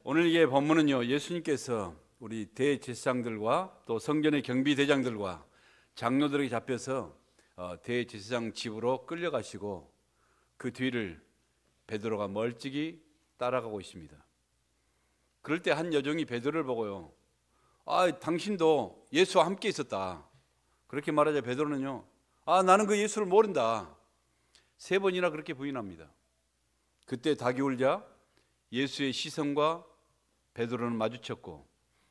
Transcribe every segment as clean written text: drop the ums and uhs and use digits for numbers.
오늘 이 본문은요, 예수님께서 우리 대제사장들과 또 성전의 경비대장들과 장로들에게 잡혀서 대제사장 집으로 끌려가시고 그 뒤를 베드로가 멀찍이 따라가고 있습니다. 그럴 때 한 여종이 베드로를 보고요, 당신도 예수와 함께 있었다. 그렇게 말하자 베드로는요, 나는 그 예수를 모른다. 3번이나 그렇게 부인합니다. 그때 닭이 울자 예수의 시선과 베드로는 마주쳤고,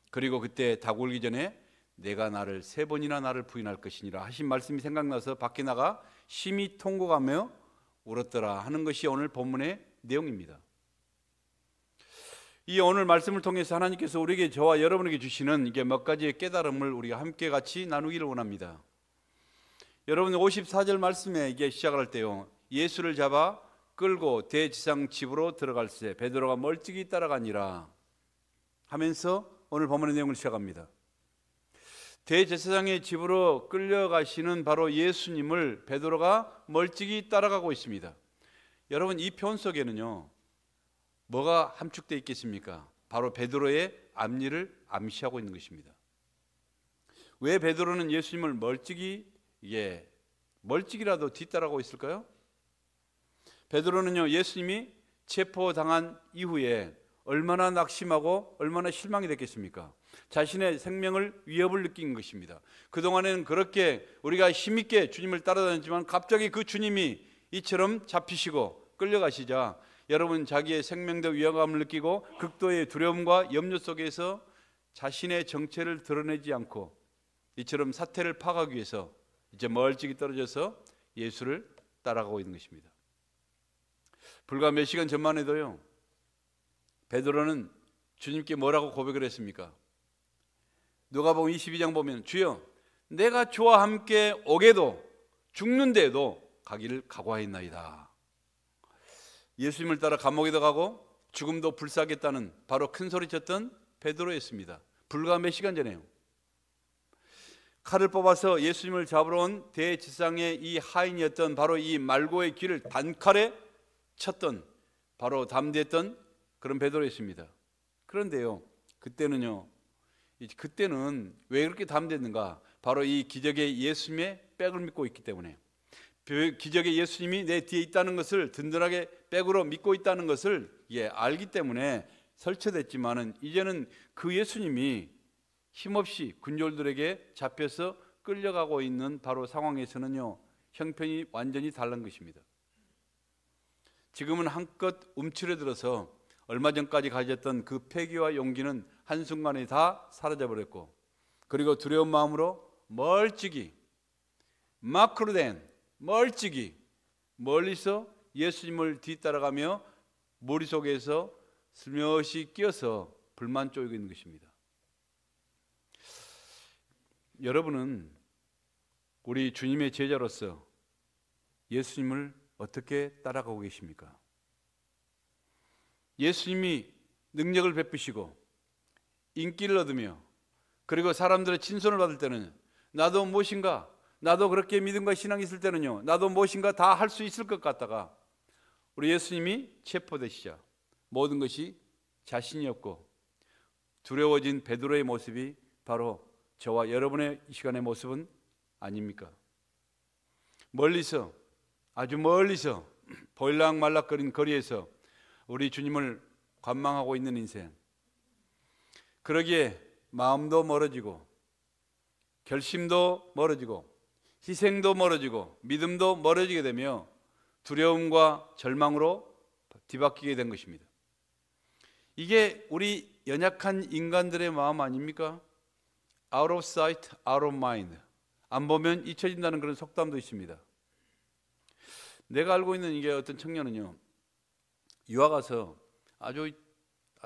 그리고 그때 닭 울기 전에 내가 나를 3번이나 나를 부인할 것이니라 하신 말씀이 생각나서 밖에 나가 심히 통곡하며 울었더라 하는 것이 오늘 본문의 내용입니다. 이 오늘 말씀을 통해서 하나님께서 우리에게, 저와 여러분에게 주시는 이게 몇 가지의 깨달음을 우리가 함께 같이 나누기를 원합니다. 여러분 54절 말씀에 이게 시작을 할 때요, 예수를 잡아 끌고 대제사장 집으로 들어갈새 베드로가 멀찍이 따라가니라 하면서 오늘 본문의 내용을 시작합니다. 대제사장의 집으로 끌려가시는 바로 예수님을 베드로가 멀찍이 따라가고 있습니다. 여러분 이 편 속에는요, 뭐가 함축되어 있겠습니까? 바로 베드로의 앞일을 암시하고 있는 것입니다. 왜 베드로는 예수님을 멀찍이라도 뒤따라가고 있을까요? 베드로는요, 예수님이 체포당한 이후에 얼마나 낙심하고 얼마나 실망이 됐겠습니까? 자신의 생명을 위협을 느낀 것입니다. 그동안에는 그렇게 우리가 힘있게 주님을 따라다녔지만 갑자기 그 주님이 이처럼 잡히시고 끌려가시자 여러분 자기의 생명도 위협감을 느끼고 극도의 두려움과 염려 속에서 자신의 정체를 드러내지 않고 이처럼 사태를 파악하기 위해서 이제 멀찍이 떨어져서 예수를 따라가고 있는 것입니다. 불과 몇 시간 전만 해도요, 베드로는 주님께 뭐라고 고백을 했습니까? 누가복음 22장 보면 주여 내가 주와 함께 오게도 죽는데도 가기를 각오하였나이다. 예수님을 따라 감옥에도 가고 죽음도 불사하겠다는 바로 큰 소리쳤던 베드로였습니다. 불과 몇 시간 전에요. 칼을 뽑아서 예수님을 잡으러 온 대제사장의 이 하인이었던 바로 이 말고의 귀를 단칼에 쳤던 바로 담대했던 그런 베드로였습니다. 그런데요, 그때는 왜 그렇게 담대했는가? 바로 이 기적의 예수님의 백을 믿고 있기 때문에, 기적의 예수님이 내 뒤에 있다는 것을 든든하게 백으로 믿고 있다는 것을 알기 때문에 설쳐됐지만은 이제는 그 예수님이 힘없이 군졸들에게 잡혀서 끌려가고 있는 바로 상황에서는요, 형편이 완전히 다른 것입니다. 지금은 한껏 움츠러들어서 얼마 전까지 가졌던 그 패기와 용기는 한순간에 다 사라져버렸고, 그리고 두려운 마음으로 멀찍이 멀리서 예수님을 뒤따라가며 머릿속에서 슬며시 끼어서 불만 쪼이고 있는 것입니다. 여러분은 우리 주님의 제자로서 예수님을 어떻게 따라가고 계십니까? 예수님이 능력을 베푸시고 인기를 얻으며 그리고 사람들의 친손을 받을 때는 나도 그렇게 믿음과 신앙이 있을 때는요, 나도 무엇인가 다 할 수 있을 것 같다가 우리 예수님이 체포되시자 모든 것이 자신이 없고 두려워진 베드로의 모습이 바로 저와 여러분의 이 시간의 모습은 아닙니까? 아주 멀리서 보일락말락거린 거리에서 우리 주님을 관망하고 있는 인생, 그러기에 마음도 멀어지고 결심도 멀어지고 희생도 멀어지고 믿음도 멀어지게 되며 두려움과 절망으로 뒤바뀌게 된 것입니다. 이게 우리 연약한 인간들의 마음 아닙니까? Out of sight, out of mind. 안 보면 잊혀진다는 그런 속담도 있습니다. 내가 알고 있는 이게 어떤 청년은요, 유학 가서 아주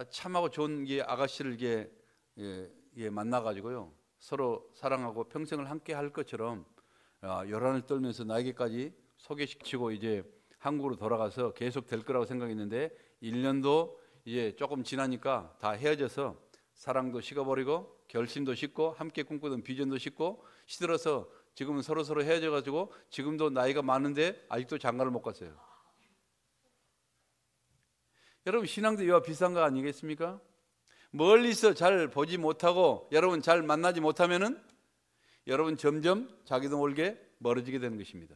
참하고 좋은 아가씨를 만나가지고요, 서로 사랑하고 평생을 함께 할 것처럼 요란을 떨면서 나에게까지 소개시키고 이제 한국으로 돌아가서 계속 될 거라고 생각했는데 1년도 이제 조금 지나니까 다 헤어져서 사랑도 식어버리고 결심도 식고 함께 꿈꾸던 비전도 식고 시들어서 지금은 서로 헤어져가지고 지금도 나이가 많은데 아직도 장가를 못 갔어요. 여러분 신앙도 이와 비슷한 거 아니겠습니까? 멀리서 잘 보지 못하고 여러분 잘 만나지 못하면은 여러분 점점 자기도 모르게 멀어지게 되는 것입니다.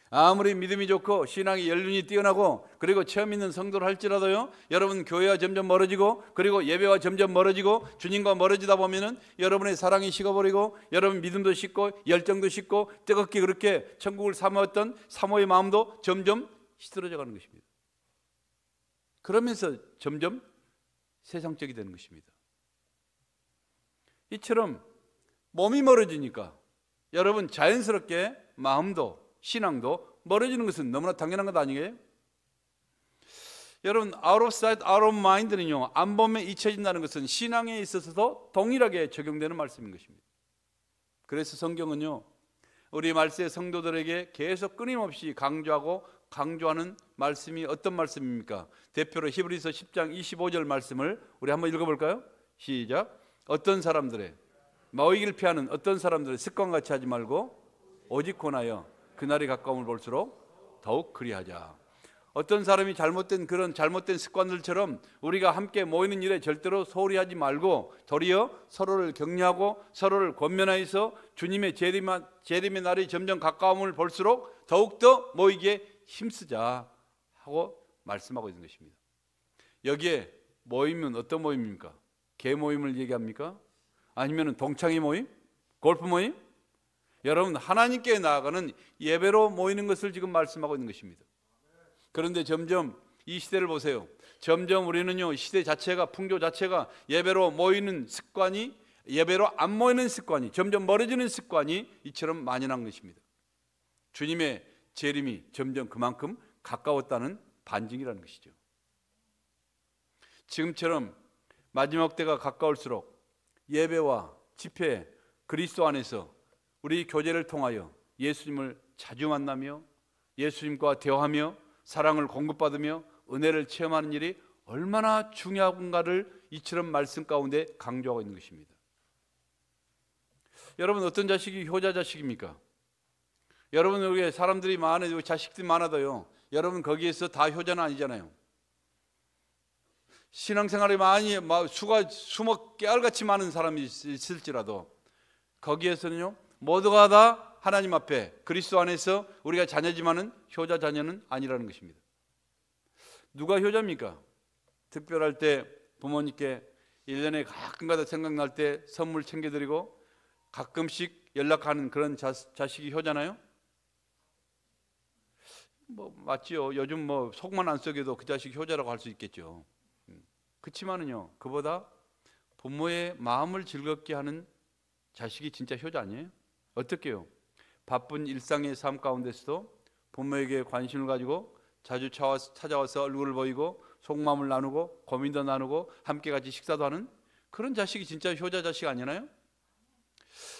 아무리 믿음이 좋고 신앙의 연륜이 뛰어나고 그리고 체험 있는 성도를 할지라도요, 여러분 교회와 점점 멀어지고 그리고 예배와 점점 멀어지고 주님과 멀어지다 보면은 여러분의 사랑이 식어버리고 여러분 믿음도 식고 열정도 식고 뜨겁게 그렇게 천국을 사모했던 사모의 마음도 점점 시들어져 가는 것입니다. 그러면서 점점 세상적이 되는 것입니다. 이처럼 몸이 멀어지니까 여러분 자연스럽게 마음도 신앙도 멀어지는 것은 너무나 당연한 것 아니에요? 여러분 out of sight, out of mind는요, 안 보면 잊혀진다는 것은 신앙에 있어서도 동일하게 적용되는 말씀인 것입니다. 그래서 성경은요, 우리 말세의 성도들에게 계속 끊임없이 강조하는 말씀이 어떤 말씀입니까? 대표로 히브리서 10장 25절 말씀을 우리 한번 읽어볼까요? 시작. 어떤 사람들의 모이기를 피하는 어떤 사람들의 습관같이 하지 말고 오직 권하여 그날이 가까움을 볼수록 더욱 그리하자. 어떤 사람이 그런 잘못된 습관들처럼 우리가 함께 모이는 일에 절대로 소홀히 하지 말고 도리어 서로를 격려하고 서로를 권면하여서 주님의 재림의 날이 점점 가까움을 볼수록 더욱더 모이기에 힘쓰자 하고 말씀하고 있는 것입니다. 여기에 모임은 어떤 모임입니까? 개 모임을 얘기합니까? 아니면 동창회 모임? 골프 모임? 여러분 하나님께 나아가는 예배로 모이는 것을 지금 말씀하고 있는 것입니다. 그런데 점점 이 시대를 보세요. 점점 우리는요, 시대 자체가, 풍조 자체가 예배로 모이는 습관이, 예배로 안 모이는 습관이, 점점 멀어지는 습관이 이처럼 만연한 것입니다. 주님의 재림이 점점 그만큼 가까웠다는 반증이라는 것이죠. 지금처럼 마지막 때가 가까울수록 예배와 집회, 그리스도 안에서 우리 교제를 통하여 예수님을 자주 만나며 예수님과 대화하며 사랑을 공급받으며 은혜를 체험하는 일이 얼마나 중요한가를 이처럼 말씀 가운데 강조하고 있는 것입니다. 여러분 어떤 자식이 효자 자식입니까? 여러분 우리 사람들이 많아도 자식들이 많아도요, 여러분 거기에서 다 효자는 아니잖아요. 신앙생활이 많이 수목 깨알같이 많은 사람이 있을지라도 거기에서는요, 모두가 다 하나님 앞에 그리스도 안에서 우리가 자녀지만은 효자 자녀는 아니라는 것입니다. 누가 효자입니까? 특별할 때 부모님께 1년에 가끔가다 생각날 때 선물 챙겨드리고 가끔씩 연락하는 그런 자식이 효자나요? 맞지요. 요즘 속만 안 썩여도 그 자식이 효자라고 할 수 있겠죠. 그렇지만은요, 그보다 부모의 마음을 즐겁게 하는 자식이 진짜 효자 아니에요? 어떻게요? 바쁜 일상의 삶 가운데서도 부모에게 관심을 가지고 자주 찾아와서 얼굴을 보이고 속마음을 나누고 고민도 나누고 함께 같이 식사도 하는 그런 자식이 진짜 효자 자식 아니나요?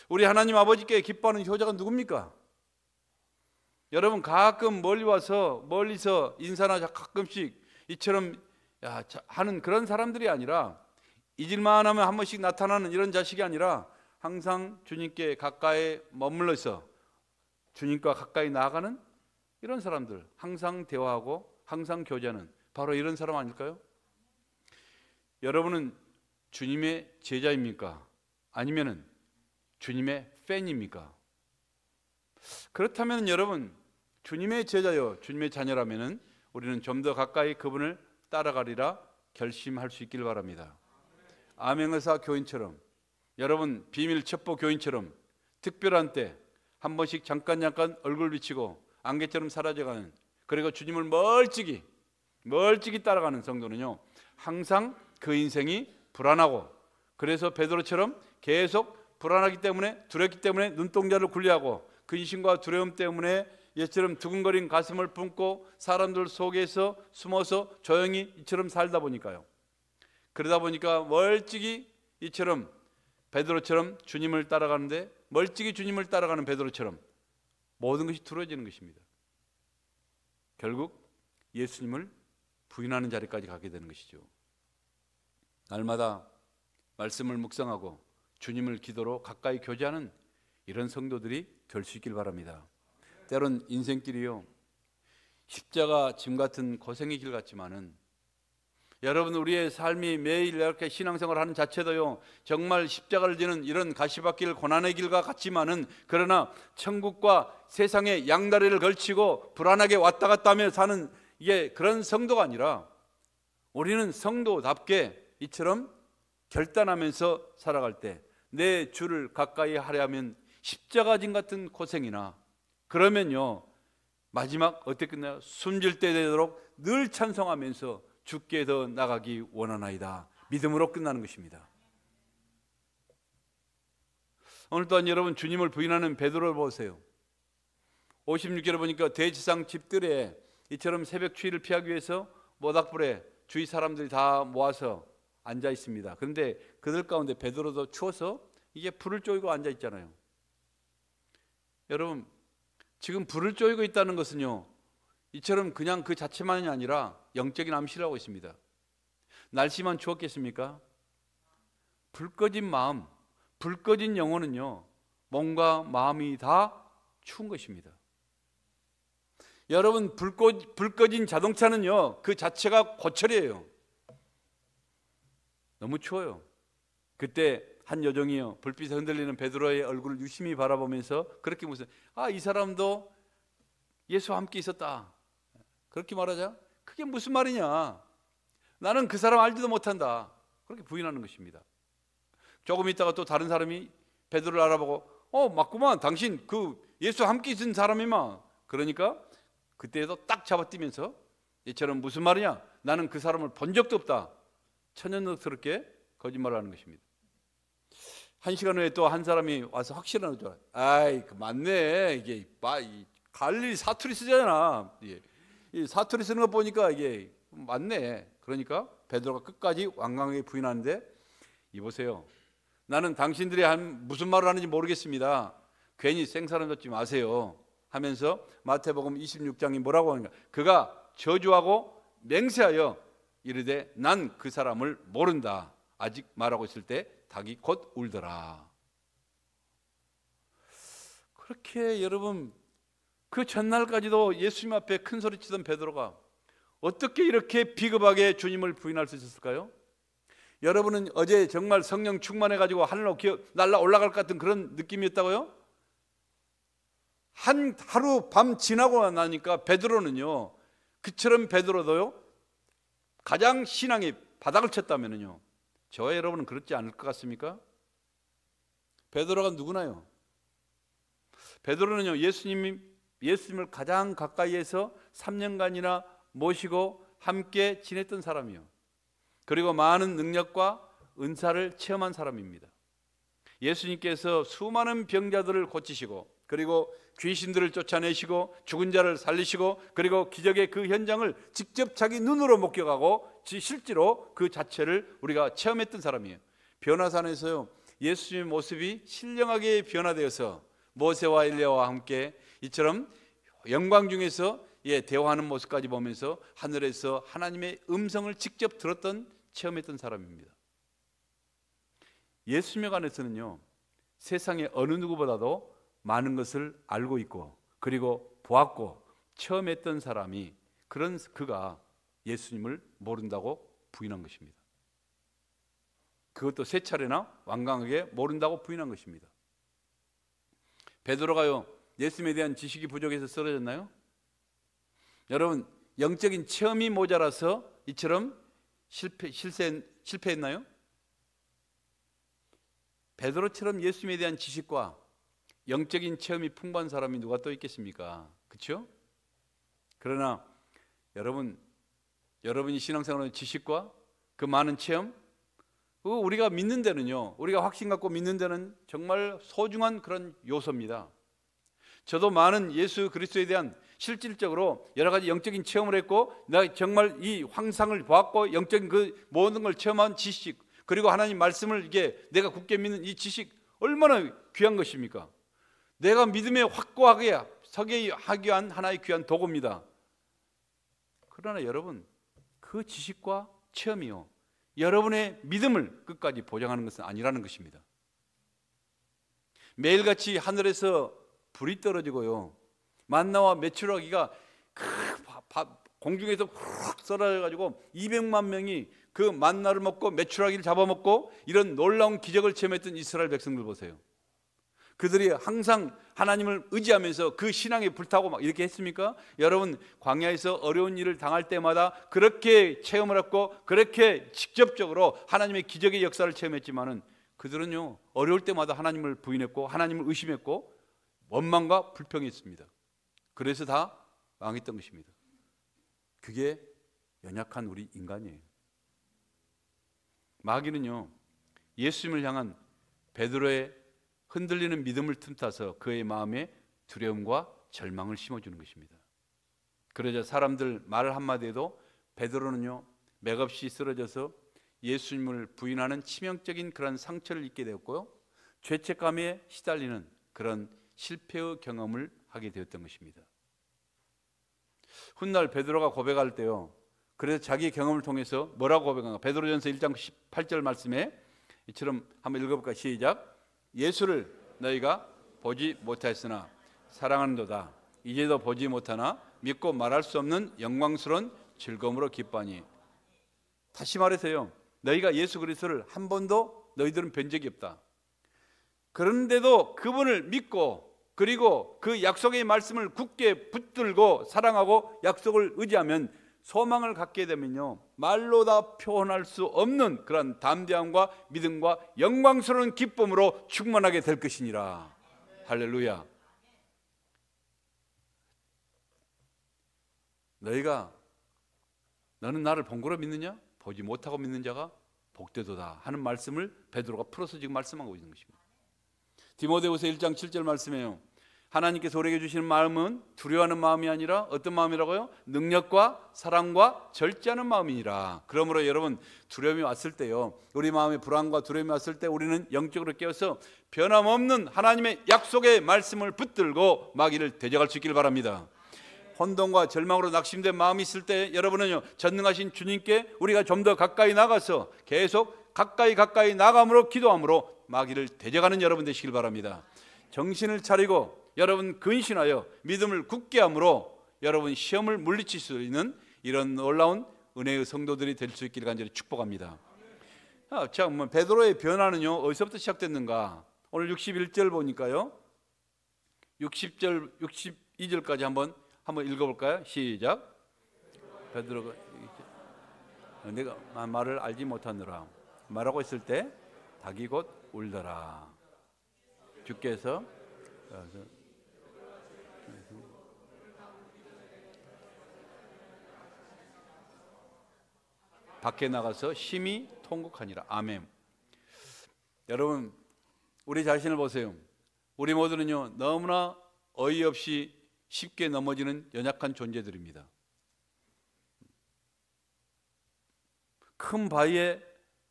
우리 하나님 아버지께 기뻐하는 효자가 누굽니까? 여러분 가끔 멀리서 인사나 가끔씩 이처럼 하는 그런 사람들이 아니라 잊을만 하면 한 번씩 나타나는 이런 자식이 아니라 항상 주님께 가까이 머물러서 주님과 가까이 나아가는 이런 사람들, 항상 대화하고 항상 교제하는 바로 이런 사람 아닐까요? 여러분은 주님의 제자입니까? 아니면은 주님의 팬입니까? 그렇다면 여러분 주님의 제자요, 주님의 자녀라면은 우리는 좀 더 가까이 그분을 따라가리라 결심할 수 있길 바랍니다. 암행의사 교인처럼, 여러분 비밀 첩보 교인처럼 특별한 때 한 번씩 잠깐 얼굴 비치고 안개처럼 사라져가는, 그리고 주님을 멀찍이 따라가는 성도는요, 항상 그 인생이 불안하고, 그래서 베드로처럼 계속 불안하기 때문에, 두렵기 때문에 눈동자를 굴려하고 근심과 두려움 때문에 얘처럼 두근거린 가슴을 품고 사람들 속에서 숨어서 조용히 이처럼 살다 보니까요, 그러다 보니까 멀찍이 이처럼 베드로처럼 주님을 따라가는데, 멀찍이 주님을 따라가는 베드로처럼 모든 것이 두려워지는 것입니다. 결국 예수님을 부인하는 자리까지 가게 되는 것이죠. 날마다 말씀을 묵상하고 주님을 기도로 가까이 교제하는 이런 성도들이 될 수 있길 바랍니다. 때론 인생길이요, 십자가 짐 같은 고생의 길 같지만은 여러분, 우리의 삶이 매일 이렇게 신앙생활을 하는 자체도요, 정말 십자가를 지는 이런 가시밭길 고난의 길과 같지만은, 그러나 천국과 세상의 양다리를 걸치고 불안하게 왔다 갔다 하며 사는 이게 그런 성도가 아니라, 우리는 성도답게 이처럼 결단하면서 살아갈 때 내 주를 가까이 하려면 십자가진 같은 고생이나, 그러면요 마지막 어떻게 끝나요? 숨질 때 되도록 늘 찬송하면서 주께 더 나가기 원하나이다, 믿음으로 끝나는 것입니다. 오늘 또한 여러분, 주님을 부인하는 베드로를 보세요. 56절에 보니까 대지상 집들에 이처럼 새벽 추위를 피하기 위해서 모닥불에 주위 사람들이 다 모아서 앉아 있습니다. 그런데 그들 가운데 베드로도 추워서 이게 불을 쬐고 앉아 있잖아요. 여러분, 지금 불을 쬐고 있다는 것은요, 이처럼 그냥 그 자체만이 아니라 영적인 암시라고 있습니다. 날씨만 추웠겠습니까? 불 꺼진 마음, 불 꺼진 영혼은요, 몸과 마음이 다 추운 것입니다. 여러분, 불 꺼진 자동차는요, 그 자체가 고철이에요. 너무 추워요. 그때 한 여종이요, 불빛에 흔들리는 베드로의 얼굴을 유심히 바라보면서 그렇게 무슨, 이 사람도 예수와 함께 있었다, 그렇게 말하자. 그게 무슨 말이냐, 나는 그 사람 알지도 못한다, 그렇게 부인하는 것입니다. 조금 있다가 또 다른 사람이 베드로를 알아보고, 맞구만, 당신 그 예수와 함께 있은 사람이마. 그러니까 그때도 딱 잡아뛰면서, 이처럼 무슨 말이냐, 나는 그 사람을 본 적도 없다, 천연덕스럽게 거짓말을 하는 것입니다. 한 시간 후에 또 한 사람이 와서 확실한 거죠. 그 맞네, 이게 갈릴리 사투리 쓰잖아. 이 사투리 쓰는 거 보니까 이게 맞네. 그러니까 베드로가 끝까지 완강하게 부인하는데, 이보세요, 나는 당신들이 무슨 말을 하는지 모르겠습니다. 괜히 생사람 걷지 마세요 하면서 마태복음 26장이 뭐라고 하는가, 그가 저주하고 맹세하여 이르되 난 그 사람을 모른다, 아직 말하고 있을 때 닭이 곧 울더라. 그렇게 여러분, 그 전날까지도 예수님 앞에 큰 소리 치던 베드로가 어떻게 이렇게 비겁하게 주님을 부인할 수 있었을까요? 여러분은 어제 정말 성령 충만해가지고 하늘로 날라 올라갈 것 같은 그런 느낌이었다고요? 한 하루 밤 지나고 나니까 베드로는요, 그처럼 베드로도요, 가장 신앙이 바닥을 쳤다면은요, 저와 여러분은 그렇지 않을 것 같습니까? 베드로가 누구나요? 베드로는요, 예수님을 가장 가까이에서 3년간이나 모시고 함께 지냈던 사람이요, 그리고 많은 능력과 은사를 체험한 사람입니다. 예수님께서 수많은 병자들을 고치시고, 그리고 귀신들을 쫓아내시고, 죽은 자를 살리시고, 그리고 기적의 그 현장을 직접 자기 눈으로 목격하고 실제로 그 자체를 우리가 체험했던 사람이에요. 변화산에서요, 예수님의 모습이 신령하게 변화되어서 모세와 엘리야와 함께 이처럼 영광 중에서 대화하는 모습까지 보면서 하늘에서 하나님의 음성을 직접 들었던, 체험했던 사람입니다. 예수님에 관해서는요, 세상의 어느 누구보다도 많은 것을 알고 있고, 그리고 보았고 체험했던 사람이, 그런 그가 예수님을 모른다고 부인한 것입니다. 그것도 세 차례나 완강하게 모른다고 부인한 것입니다. 베드로가요, 예수님에 대한 지식이 부족해서 쓰러졌나요? 여러분, 영적인 체험이 모자라서 이처럼 실패했나요? 베드로처럼 예수님에 대한 지식과 영적인 체험이 풍부한 사람이 누가 또 있겠습니까? 그렇죠? 그러나 여러분이 신앙생활하는 지식과 그 많은 체험, 우리가 믿는 데는요, 우리가 확신 갖고 믿는 데는 정말 소중한 그런 요소입니다. 저도 많은 예수 그리스도에 대한 실질적으로 여러 가지 영적인 체험을 했고, 내가 정말 이 환상을 보았고, 영적인 그 모든 걸 체험한 지식, 그리고 하나님 말씀을 이게 내가 굳게 믿는 이 지식, 얼마나 귀한 것입니까? 내가 믿음에 확고하게 서게 하기 위한 하나의 귀한 도구입니다. 그러나 여러분, 그 지식과 체험이요, 여러분의 믿음을 끝까지 보장하는 것은 아니라는 것입니다. 매일같이 하늘에서 불이 떨어지고요, 만나와 메추라기가 공중에서 훅 썰어가지고 200만 명이 그 만나를 먹고 메추라기를 잡아먹고 이런 놀라운 기적을 체험했던 이스라엘 백성들 보세요. 그들이 항상 하나님을 의지하면서 그 신앙에 불타고 막 이렇게 했습니까? 여러분, 광야에서 어려운 일을 당할 때마다 그렇게 체험을 했고 그렇게 직접적으로 하나님의 기적의 역사를 체험했지만은 그들은요, 어려울 때마다 하나님을 부인했고 하나님을 의심했고 원망과 불평이 있습니다. 그래서 다 망했던 것입니다. 그게 연약한 우리 인간이에요. 마귀는요, 예수님을 향한 베드로의 흔들리는 믿음을 틈타서 그의 마음에 두려움과 절망을 심어주는 것입니다. 그러자 사람들 말 한마디에도 베드로는요, 맥없이 쓰러져서 예수님을 부인하는 치명적인 그런 상처를 입게 되었고요, 죄책감에 시달리는 그런 실패의 경험을 하게 되었던 것입니다. 훗날 베드로가 고백할 때요, 그래서 자기 경험을 통해서 뭐라고 고백한가? 베드로전서 1장 18절 말씀에 이처럼 한번 읽어볼까? 시작. 예수를 너희가 보지 못하였으나 사랑하는도다. 이제도 보지 못하나 믿고 말할 수 없는 영광스러운 즐거움으로 기뻐하니. 다시 말해서요, 너희가 예수 그리스도를 한 번도 너희들은 뵌 적이 없다. 그런데도 그분을 믿고 그리고 그 약속의 말씀을 굳게 붙들고 사랑하고 약속을 의지하면 소망을 갖게 되면요, 말로 다 표현할 수 없는 그런 담대함과 믿음과 영광스러운 기쁨으로 충만하게 될 것이니라. 할렐루야. 너는 나를 본 거로 믿느냐? 보지 못하고 믿는 자가 복되도다 하는 말씀을 베드로가 풀어서 지금 말씀하고 있는 것입니다. 디모데후서 1장 7절 말씀이에요. 하나님께서 우리에게 주시는 마음은 두려워하는 마음이 아니라 어떤 마음이라고요? 능력과 사랑과 절제하는 마음이니라. 그러므로 여러분, 두려움이 왔을 때요, 우리 마음에 불안과 두려움이 왔을 때 우리는 영적으로 깨어서 변함없는 하나님의 약속의 말씀을 붙들고 마귀를 대적할 수 있기를 바랍니다. 혼돈과 절망으로 낙심된 마음이 있을 때 여러분은요, 전능하신 주님께 우리가 좀 더 가까이 나가서 계속 가까이 나감으로 기도함으로 마귀를 대적하는 여러분 되시길 바랍니다. 정신을 차리고 여러분 근신하여 믿음을 굳게 함으로 여러분 시험을 물리칠 수 있는 이런 놀라운 은혜의 성도들이 될 수 있기를 간절히 축복합니다. 자, 베드로의 변화는요, 어디서부터 시작됐는가? 오늘 61절 보니까요, 60절, 62절까지 한번 읽어볼까요? 시작. 베드로가 내가 말을 알지 못하느라 말하고 있을 때 닭이 곧 울더라. 주께서 밖에 나가서 심히 통곡하니라. 아멘. 여러분, 우리 자신을 보세요. 우리 모두는요, 너무나 어이없이 쉽게 넘어지는 연약한 존재들입니다. 큰 바위에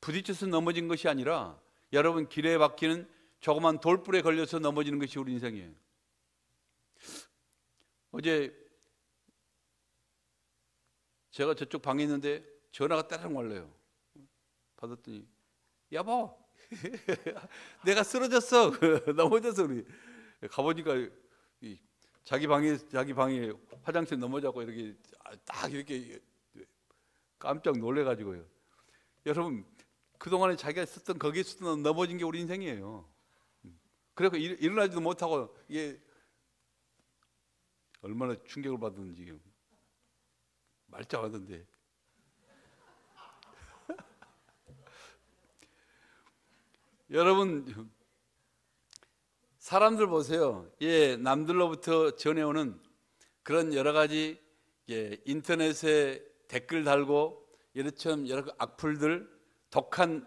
부딪혀서 넘어진 것이 아니라 여러분, 길에 박히는 조그만 돌불에 걸려서 넘어지는 것이 우리 인생이에요. 어제 제가 저쪽 방에 있는데 전화가 따르릉 wal려요. 받았더니 여보 내가 쓰러졌어. 넘어져서 우리 가보니까 자기 방에 화장실 넘어져고 이렇게 딱 이렇게 깜짝 놀래가지고요. 여러분, 그동안에 자기가 썼던 거기에 쓰던 넘어진 게 우리 인생이에요. 그래서 일어나지도 못하고 이게 얼마나 충격을 받았는지 말짱하던데. 여러분, 사람들 보세요. 예, 남들로부터 전해오는 그런 여러 가지 인터넷에 댓글 달고 이렇처럼 여러 악플들, 독한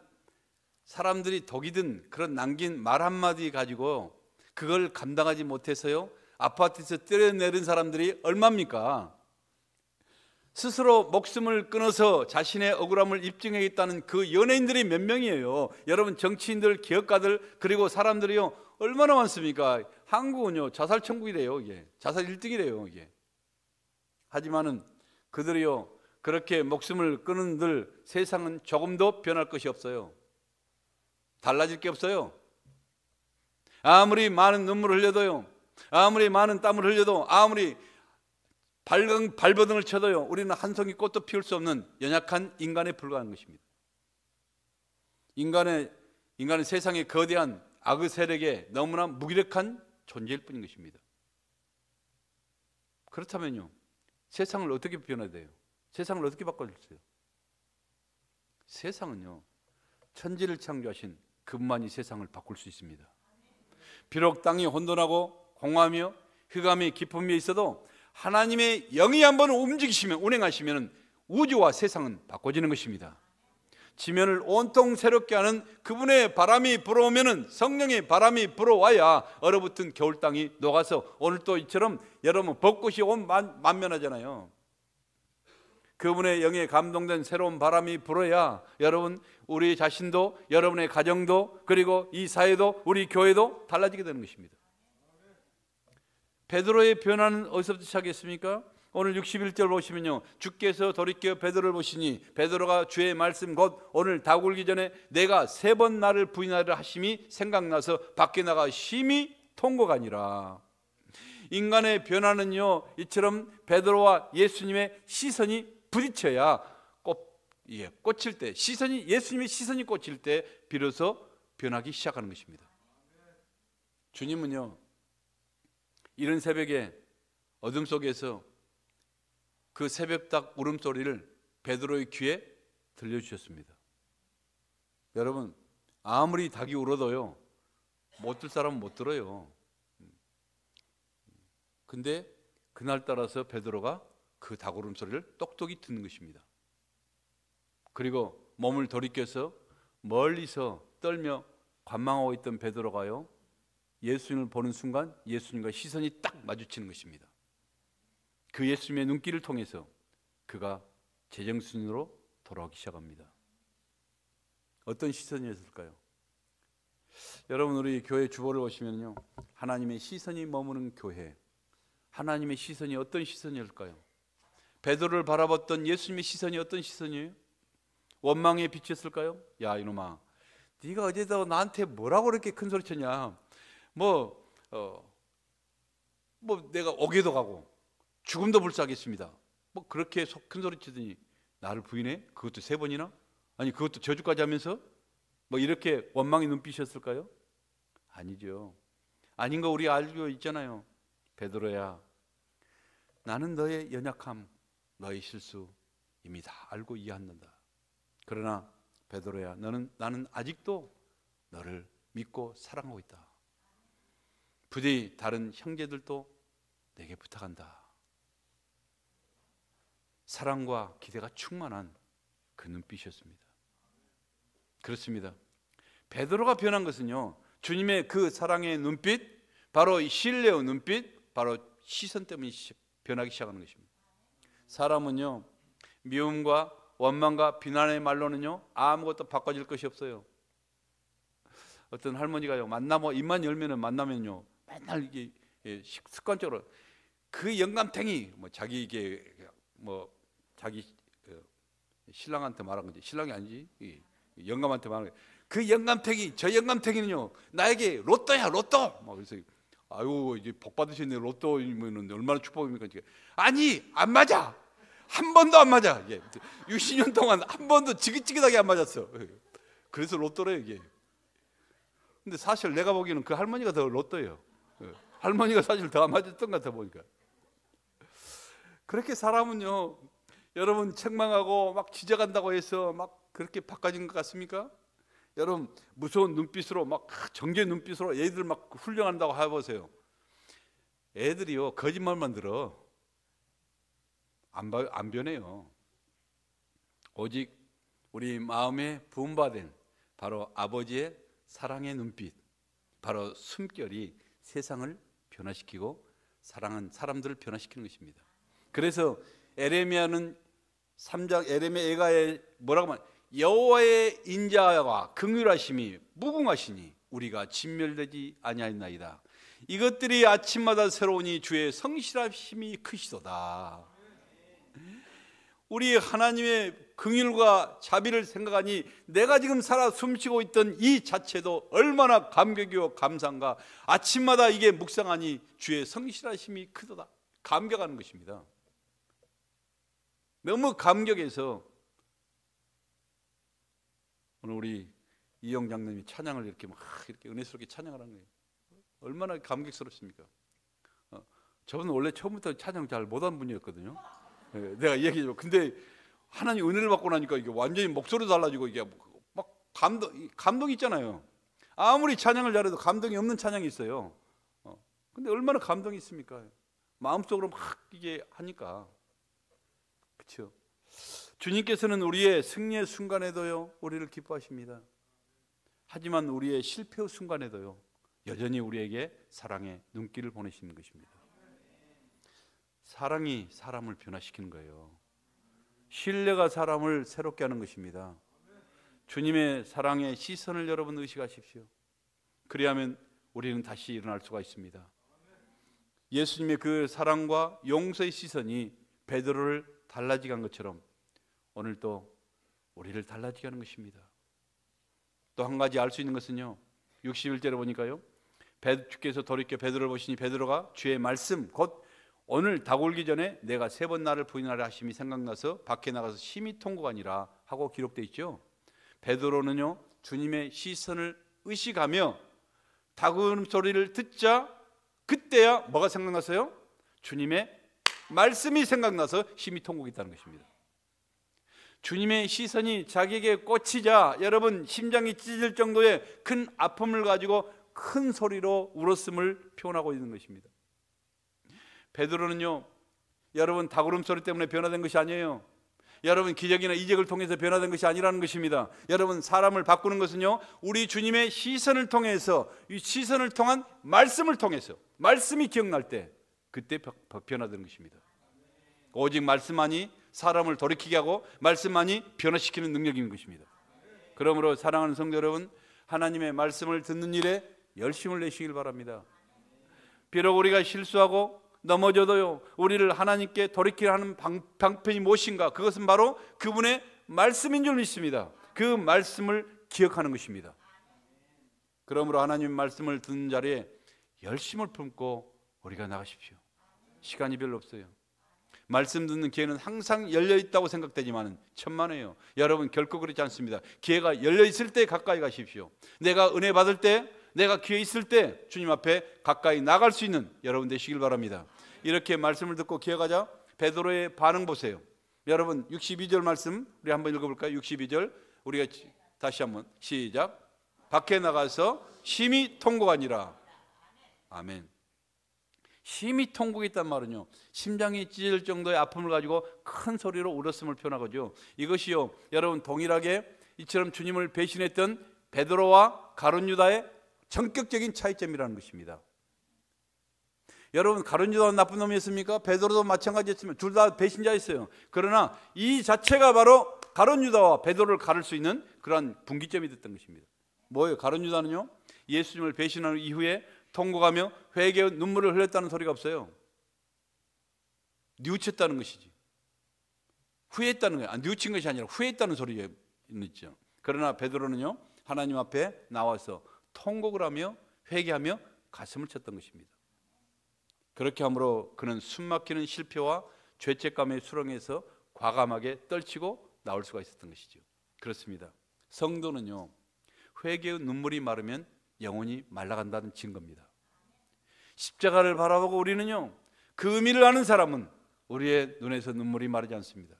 사람들이 독이 든 그런 남긴 말 한마디 가지고 그걸 감당하지 못해서요, 아파트에서 때려내린 사람들이 얼마입니까? 스스로 목숨을 끊어서 자신의 억울함을 입증하겠다는 그 연예인들이 몇 명이에요. 여러분, 정치인들, 기업가들, 그리고 사람들이요, 얼마나 많습니까? 한국은요, 자살 천국이래요. 이게 자살 1등이래요. 이게. 하지만은 그들이요, 그렇게 목숨을 끊은들 세상은 조금도 변할 것이 없어요. 달라질 게 없어요. 아무리 많은 눈물을 흘려도요, 아무리 많은 땀을 흘려도, 아무리 발버둥을 쳐도요, 우리는 한 송이 꽃도 피울 수 없는 연약한 인간에 불과한 것입니다. 인간은 세상의 거대한 악의 세력에 너무나 무기력한 존재일 뿐인 것입니다. 그렇다면요, 세상을 어떻게 변화해야 돼요? 세상을 어떻게 바꿔줄까요? 세상은요, 천지를 창조하신 그분만이 세상을 바꿀 수 있습니다. 비록 땅이 혼돈하고 공허하며 흑암의 깊음이 있어도 하나님의 영이 한번 움직이시면, 운행하시면 우주와 세상은 바꿔지는 것입니다. 지면을 온통 새롭게 하는 그분의 바람이 불어오면은, 성령의 바람이 불어와야 얼어붙은 겨울 땅이 녹아서 오늘 또 이처럼 여러분 벚꽃이 만면하잖아요. 그분의 영에 감동된 새로운 바람이 불어야 여러분, 우리 자신도, 여러분의 가정도, 그리고 이 사회도, 우리 교회도 달라지게 되는 것입니다. 베드로의 변화는 어디서부터 시작했습니까? 오늘 61절 보시면요, 주께서 돌이켜 베드로를 보시니 베드로가 주의 말씀 곧 오늘 다 굴기 전에 내가 3번 나를 부인하리라 하심이 생각나서 밖에 나가 심히 통곡하니라. 인간의 변화는요, 이처럼 베드로와 예수님의 시선이 부딪혀야 꽂힐 때, 예수님의 시선이 꽂힐 때 비로소 변하기 시작하는 것입니다. 주님은요, 이른 새벽에 어둠 속에서 그 새벽닭 울음소리를 베드로의 귀에 들려주셨습니다. 여러분, 아무리 닭이 울어도요, 못 들 사람은 못 들어요. 근데 그날따라서 베드로가 그 닭 울음소리를 똑똑히 듣는 것입니다. 그리고 몸을 돌이켜서 멀리서 떨며 관망하고 있던 베드로가요, 예수님을 보는 순간 예수님과 시선이 딱 마주치는 것입니다. 그 예수님의 눈길을 통해서 그가 제정신으로 돌아오기 시작합니다. 어떤 시선이었을까요? 여러분, 우리 교회 주보를 보시면요, 하나님의 시선이 머무는 교회, 하나님의 시선이 어떤 시선이었을까요? 베드로를 바라봤던 예수님의 시선이 어떤 시선이에요? 원망의 빛이었을까요? 야 이놈아, 네가 어제도 나한테 뭐라고 그렇게 큰 소리 쳤냐? 내가 옥에도 가고 죽음도 불사하겠습니다. 그렇게 큰 소리 치더니 나를 부인해? 그것도 3번이나? 아니 그것도 저주까지 하면서? 이렇게 원망의 눈빛이었을까요? 아니죠. 아닌 거 우리 알고 있잖아요. 베드로야, 나는 너의 연약함, 너의 실수 이미 다 알고 이해한다. 그러나 베드로야, 나는 아직도 너를 믿고 사랑하고 있다. 부디 다른 형제들도 내게 부탁한다. 사랑과 기대가 충만한 그 눈빛이었습니다. 그렇습니다. 베드로가 변한 것은요, 주님의 그 사랑의 눈빛, 바로 이 신뢰의 눈빛, 바로 시선 때문에 변하기 시작하는 것입니다. 사람은요, 미움과 원망과 비난의 말로는요 아무것도 바꿔질 것이 없어요. 어떤 할머니가요, 입만 열면은 만나면요 맨날 이게 습관적으로 그 영감탱이 자기 신랑한테 말한 거지, 신랑이 아니지, 영감한테 말한 거지. 그 영감탱이, 저 영감탱이는요 나에게 로또야, 로또. 그래서 아유, 이제 복 받으셨네, 로또이면 얼마나 축복입니까? 아니, 안 맞아. 한 번도 안 맞아. 60년 동안 한 번도 지긋지긋하게 안 맞았어. 그래서 로또래요, 이게. 근데 사실 내가 보기에는 그 할머니가 더 로또예요. 할머니가 사실 더 안 맞았던 것 같아 보니까. 그렇게 사람은요, 여러분 책망하고 막 지적한다고 해서 막 그렇게 바꿔진 것 같습니까? 여러분, 무서운 눈빛으로 막 정죄 눈빛으로 애들 막 훈련한다고 해보세요. 애들이요 거짓말만 들어. 안 변해요. 오직 우리 마음에 부음받은 바로 아버지의 사랑의 눈빛, 바로 숨결이 세상을 변화시키고 사랑하는 사람들을 변화시키는 것입니다. 그래서 에레미야는 3장 에레미야 애가에 뭐라고 말? 여호와의 인자와 긍휼하심이 무궁하시니 우리가 진멸되지 아니하였나이다. 이것들이 아침마다 새로우니 주의 성실하심이 크시도다. 우리 하나님의 긍휼과 자비를 생각하니 내가 지금 살아 숨쉬고 있던 이 자체도 얼마나 감격이요 감사한가. 아침마다 이게 묵상하니 주의 성실하심이 크도다. 감격하는 것입니다. 너무 감격해서 오늘 우리 이영 장로님이 찬양을 이렇게 막 이렇게 은혜스럽게 찬양을 하는 거예요. 얼마나 감격스럽습니까? 저분은 원래 처음부터 찬양 잘 못한 분이었거든요. 내가 얘기해줘. 근데 하나님 은혜를 받고 나니까 이게 완전히 목소리도 달라지고 이게 막 감동이 있잖아요. 아무리 찬양을 잘해도 감동이 없는 찬양이 있어요. 근데 얼마나 감동이 있습니까? 마음속으로 막 이게 하니까. 그렇죠? 주님께서는 우리의 승리의 순간에도요 우리를 기뻐하십니다. 하지만 우리의 실패의 순간에도요 여전히 우리에게 사랑의 눈길을 보내시는 것입니다. 사랑이 사람을 변화시키는 거예요. 신뢰가 사람을 새롭게 하는 것입니다. 주님의 사랑의 시선을 여러분 의식하십시오. 그리하면 우리는 다시 일어날 수가 있습니다. 예수님의 그 사랑과 용서의 시선이 베드로를 달라지게 한 것처럼 오늘도 우리를 달라지게 하는 것입니다. 또 한 가지 알 수 있는 것은요 61절에 보니까요 주께서 돌이켜 베드로를 보시니 베드로가 주의 말씀 곧 오늘 닭 울기 전에 내가 3번 나를 부인하라 하심이 생각나서 밖에 나가서 심히 통곡하니라 하고 기록되어 있죠. 베드로는요 주님의 시선을 의식하며 닭 울음소리를 듣자 그때야 뭐가 생각났어요? 주님의 말씀이 생각나서 심히 통곡했다는 것입니다. 주님의 시선이 자기에게 꽂히자 여러분 심장이 찢어질 정도의 큰 아픔을 가지고 큰 소리로 울었음을 표현하고 있는 것입니다. 베드로는요 여러분 닭울음 소리 때문에 변화된 것이 아니에요. 여러분 기적이나 이적을 통해서 변화된 것이 아니라는 것입니다. 여러분 사람을 바꾸는 것은요 우리 주님의 시선을 통해서 이 시선을 통한 말씀을 통해서 말씀이 기억날 때 그때 변화되는 것입니다. 오직 말씀만이 사람을 돌이키게 하고 말씀만이 변화시키는 능력이 있는 것입니다. 그러므로 사랑하는 성도 여러분 하나님의 말씀을 듣는 일에 열심을 내시길 바랍니다. 비록 우리가 실수하고 넘어져도요 우리를 하나님께 돌이키려 하는 방편이 무엇인가? 그것은 바로 그분의 말씀인 줄 믿습니다. 그 말씀을 기억하는 것입니다. 그러므로 하나님의 말씀을 듣는 자리에 열심을 품고 우리가 나가십시오. 시간이 별로 없어요. 말씀 듣는 기회는 항상 열려있다고 생각되지만 천만에요. 여러분 결코 그렇지 않습니다. 기회가 열려있을 때 가까이 가십시오. 내가 은혜 받을 때 내가 기회 있을 때 주님 앞에 가까이 나갈 수 있는 여러분 되시길 바랍니다. 이렇게 말씀을 듣고 기억하자. 베드로의 반응 보세요. 여러분 62절 말씀 우리 한번 읽어볼까요? 62절 우리가 다시 한번 시작. 밖에 나가서 심히 통곡하니라. 아멘. 심히 통곡했단 말은요 심장이 찢어질 정도의 아픔을 가지고 큰 소리로 울었음을 표현하거든요. 이것이요 여러분 동일하게 이처럼 주님을 배신했던 베드로와 가룟 유다의 전격적인 차이점이라는 것입니다. 여러분 가룟 유다는 나쁜 놈이었습니까? 베드로도 마찬가지였으면 둘 다 배신자였어요. 그러나 이 자체가 바로 가룟 유다와 베드로를 가를 수 있는 그러한 분기점이 됐던 것입니다. 뭐예요? 가룟 유다는요 예수님을 배신한 이후에 통곡하며 회개의 눈물을 흘렸다는 소리가 없어요. 뉘우쳤다는 것이지. 후회했다는 거예요. 뉘우친 것이 아니라 후회했다는 소리가 있죠. 그러나 베드로는요 하나님 앞에 나와서 통곡을 하며 회개하며 가슴을 쳤던 것입니다. 그렇게 함으로 그는 숨막히는 실패와 죄책감의 수렁에서 과감하게 떨치고 나올 수가 있었던 것이죠. 그렇습니다. 성도는요 회개의 눈물이 마르면 영혼이 말라간다는 증거입니다. 십자가를 바라보고 우리는요 그 의미를 아는 사람은 우리의 눈에서 눈물이 마르지 않습니다.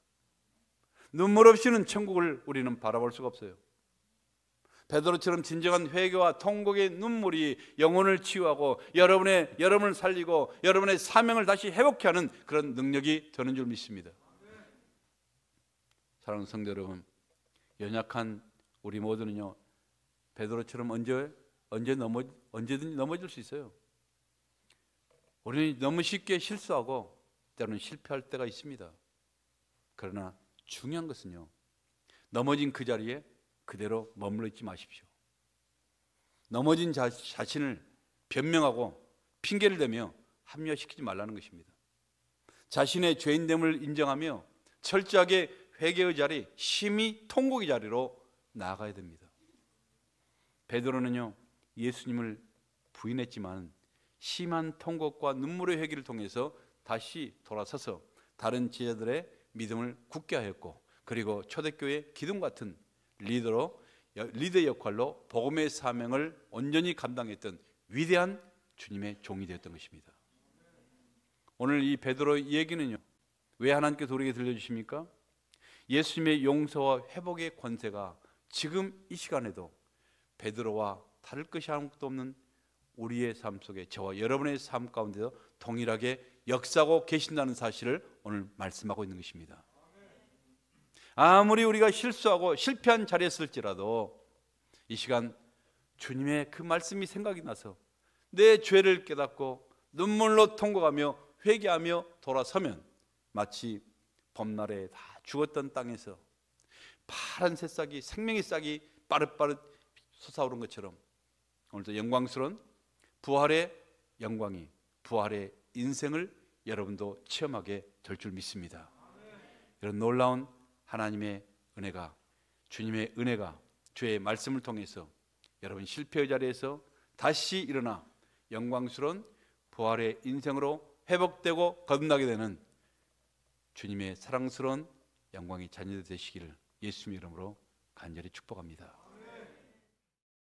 눈물 없이는 천국을 우리는 바라볼 수가 없어요. 베드로처럼 진정한 회개와 통곡의 눈물이 영혼을 치유하고 여러분을 살리고 여러분의 사명을 다시 회복케 하는 그런 능력이 되는 줄 믿습니다. 사랑하는 성도 여러분, 연약한 우리 모두는요 베드로처럼 언제든지 넘어질 수 있어요. 우리는 너무 쉽게 실수하고 때로는 실패할 때가 있습니다. 그러나 중요한 것은요 넘어진 그 자리에 그대로 머물러 있지 마십시오. 넘어진 자신을 변명하고 핑계를 대며 합리화시키지 말라는 것입니다. 자신의 죄인됨을 인정하며 철저하게 회개의 자리, 심히 통곡의 자리로 나아가야 됩니다. 베드로는요 예수님을 부인했지만 심한 통곡과 눈물의 회개를 통해서 다시 돌아서서 다른 제자들의 믿음을 굳게 하였고, 그리고 초대교회 기둥 같은 리더 역할로 복음의 사명을 온전히 감당했던 위대한 주님의 종이 되었던 것입니다. 오늘 이 베드로의 얘기는요, 왜 하나님께서 우리에게 들려주십니까? 예수님의 용서와 회복의 권세가 지금 이 시간에도 베드로와 다를 것이 아무것도 없는 우리의 삶 속에, 저와 여러분의 삶 가운데서 동일하게 역사하고 계신다는 사실을 오늘 말씀하고 있는 것입니다. 아무리 우리가 실수하고 실패한 자리에 있을지라도 이 시간 주님의 그 말씀이 생각이 나서 내 죄를 깨닫고 눈물로 통곡하며 회개하며 돌아서면 마치 봄날에 다 죽었던 땅에서 파란 새싹이, 생명의 싹이 빠릇빠릇 솟아오른 것처럼 오늘도 영광스러운 부활의 영광이, 부활의 인생을 여러분도 체험하게 될 줄 믿습니다. 이런 놀라운 하나님의 은혜가, 주님의 은혜가 주의 말씀을 통해서 여러분 실패의 자리에서 다시 일어나 영광스러운 부활의 인생으로 회복되고 거듭나게 되는 주님의 사랑스러운 영광의 자녀들 되시기를 예수님 이름으로 간절히 축복합니다.